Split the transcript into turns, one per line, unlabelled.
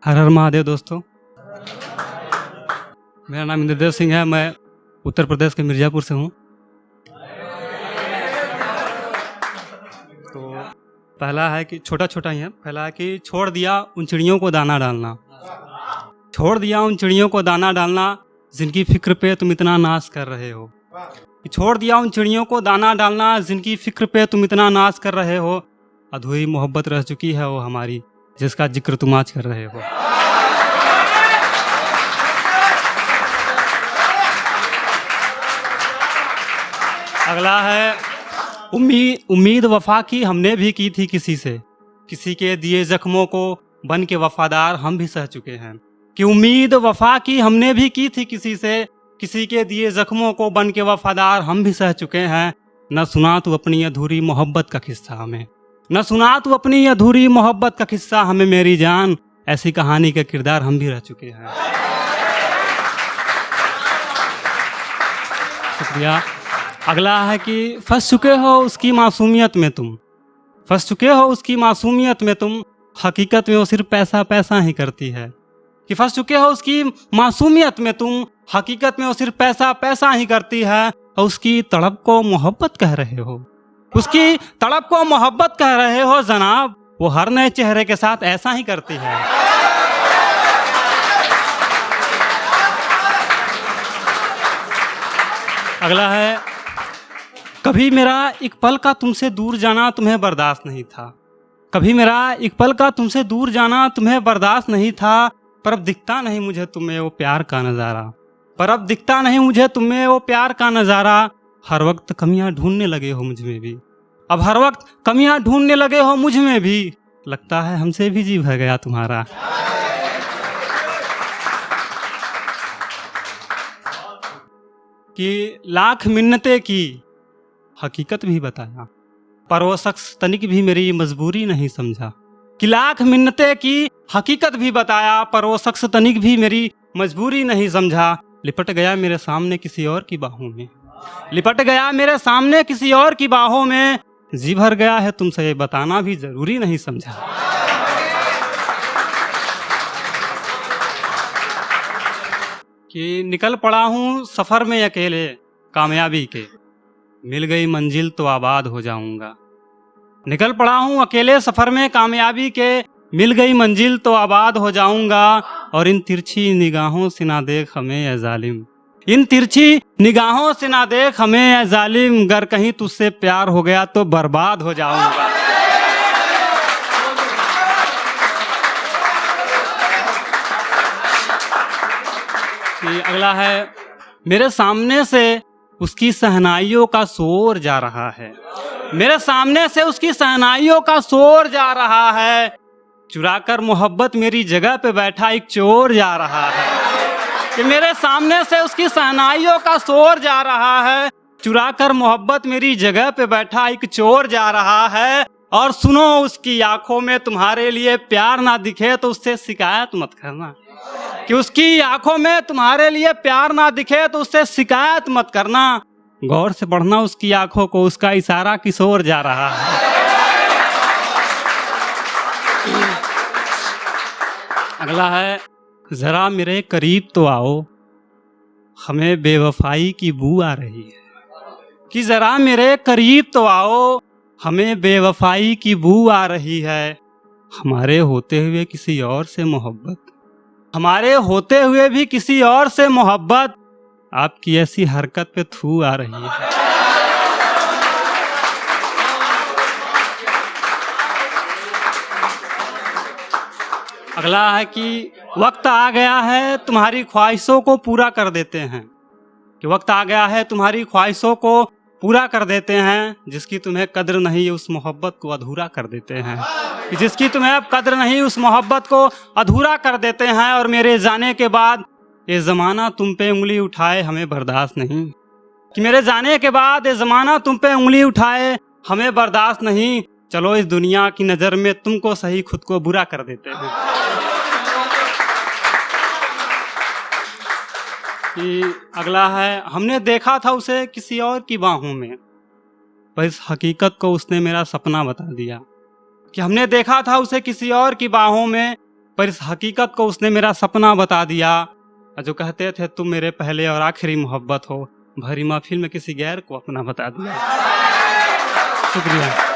हर हर महादेव दोस्तों। मेरा नाम इंद्रदेव सिंह है। मैं उत्तर प्रदेश के मिर्ज़ापुर से हूँ। तो पहला है कि छोटा छोटा ही है। पहला है कि छोड़ दिया उन चिड़ियों को दाना डालना, छोड़ दिया उन चिड़ियों को दाना डालना, जिनकी फिक्र पे तुम इतना नाश कर रहे हो। छोड़ दिया उन चिड़ियों को दाना डालना, जिनकी फिक्र पे तुम इतना नाश कर रहे हो। अधूरी मोहब्बत रह चुकी है वो हमारी, जिसका जिक्र तुम आज कर रहे हो। अगला है उम्मीद वफा की हमने भी की थी किसी से, किसी के दिए जख्मों को बन के वफादार हम भी सह चुके हैं। कि उम्मीद वफा की हमने भी की थी किसी से, किसी के दिए जख्मों को बन के वफादार हम भी सह चुके हैं। न सुना तू अपनी अधूरी मोहब्बत का किस्सा हमें, न सुना तू अपनी अधूरी मोहब्बत का किस्सा हमें मेरी जान, ऐसी कहानी के किरदार हम भी रह चुके हैं। शुक्रिया। अगला है कि फंस चुके हो उसकी मासूमियत में तुम, फंस चुके हो उसकी मासूमियत में तुम, हकीकत में वो सिर्फ पैसा पैसा ही करती है। कि फंस चुके हो उसकी मासूमियत में तुम, हकीकत में वो सिर्फ पैसा पैसा ही करती है। और उसकी तड़प को मोहब्बत कह रहे हो, उसकी तड़प को मोहब्बत कह रहे हो जनाब, वो हर नए चेहरे के साथ ऐसा ही करती है। अगला है कभी मेरा एक पल का तुमसे दूर जाना तुम्हें बर्दाश्त नहीं था, कभी मेरा एक पल का तुमसे दूर जाना तुम्हें बर्दाश्त नहीं था। पर अब दिखता नहीं मुझे तुम्हें वो प्यार का नज़ारा, पर अब दिखता नहीं मुझे तुम्हें वो प्यार का नज़ारा। हर वक्त कमियां ढूंढने लगे हो मुझ में भी, अब हर वक्त कमियां ढूंढने लगे हो मुझ में भी, लगता है हमसे भी जी भर गया तुम्हारा। कि लाख मिन्नतें की हकीकत भी बताया, पर वो शख्स तनिक भी मेरी मजबूरी नहीं समझा। कि लाख मिन्नतें की हकीकत भी बताया, पर वो शख्स तनिक भी मेरी मजबूरी नहीं समझा। लिपट गया मेरे सामने किसी और की बाहों में, लिपट गया मेरे सामने किसी और की बाहों में, जी भर गया है तुमसे ये बताना भी जरूरी नहीं समझा। कि निकल पड़ा हूँ सफर में अकेले कामयाबी के, मिल गई मंजिल तो आबाद हो जाऊंगा। निकल पड़ा हूँ अकेले सफर में कामयाबी के, मिल गई मंजिल तो आबाद हो जाऊंगा। और इन तिरछी निगाहों से ना देख हमें ए जालिम, इन तिरछी निगाहों से ना देख हमें ए जालिम, गर कहीं तुझसे प्यार हो गया तो बर्बाद हो जाऊंगा। अगला है मेरे सामने से उसकी सहनाइयों का शोर जा रहा है, मेरे सामने से उसकी सहनाइयों का शोर जा रहा है। चुराकर मोहब्बत मेरी जगह पे बैठा एक चोर जा रहा है। कि मेरे सामने से उसकी सहनाइयों का शोर जा रहा है, चुराकर मोहब्बत मेरी जगह पे बैठा एक चोर जा रहा है। और सुनो उसकी आंखों में तुम्हारे लिए प्यार ना दिखे तो उससे शिकायत मत करना, कि उसकी आंखों में तुम्हारे लिए प्यार ना दिखे तो उससे शिकायत मत करना। गौर से पढ़ना उसकी आंखों को, उसका इशारा किस ओर जा रहा है। अगला है जरा मेरे करीब तो आओ, हमें बेवफाई की बू आ रही है। कि जरा मेरे करीब तो आओ, हमें बेवफाई की बू आ रही है। हमारे होते हुए किसी और से मोहब्बत, हमारे होते हुए भी किसी और से मोहब्बत, आपकी ऐसी हरकत पे थू आ रही है। अगला है कि वक्त आ गया है तुम्हारी ख्वाहिशों को पूरा कर देते हैं, कि वक्त आ गया है तुम्हारी ख्वाहिशों को पूरा कर देते हैं। जिसकी तुम्हें कद्र नहीं उस मोहब्बत को अधूरा कर देते हैं, कि जिसकी तुम्हें अब कद्र नहीं उस मोहब्बत को अधूरा कर देते हैं। और मेरे जाने के बाद ये ज़माना तुम पे उंगली उठाए हमें बर्दाश्त नहीं, कि मेरे जाने के बाद ये ज़माना तुम पे उंगली उठाए हमें बर्दाश्त नहीं। चलो इस दुनिया की नज़र में तुमको सही खुद को बुरा कर देते हैं। कि अगला है हमने देखा था उसे किसी और की बाहों में, पर इस हकीकत को उसने मेरा सपना बता दिया। कि हमने देखा था उसे किसी और की बाहों में, पर इस हकीकत को उसने मेरा सपना बता दिया। और जो कहते थे तुम मेरे पहले और आखिरी मोहब्बत हो, भरी महफिल में किसी गैर को अपना बता दिया। शुक्रिया।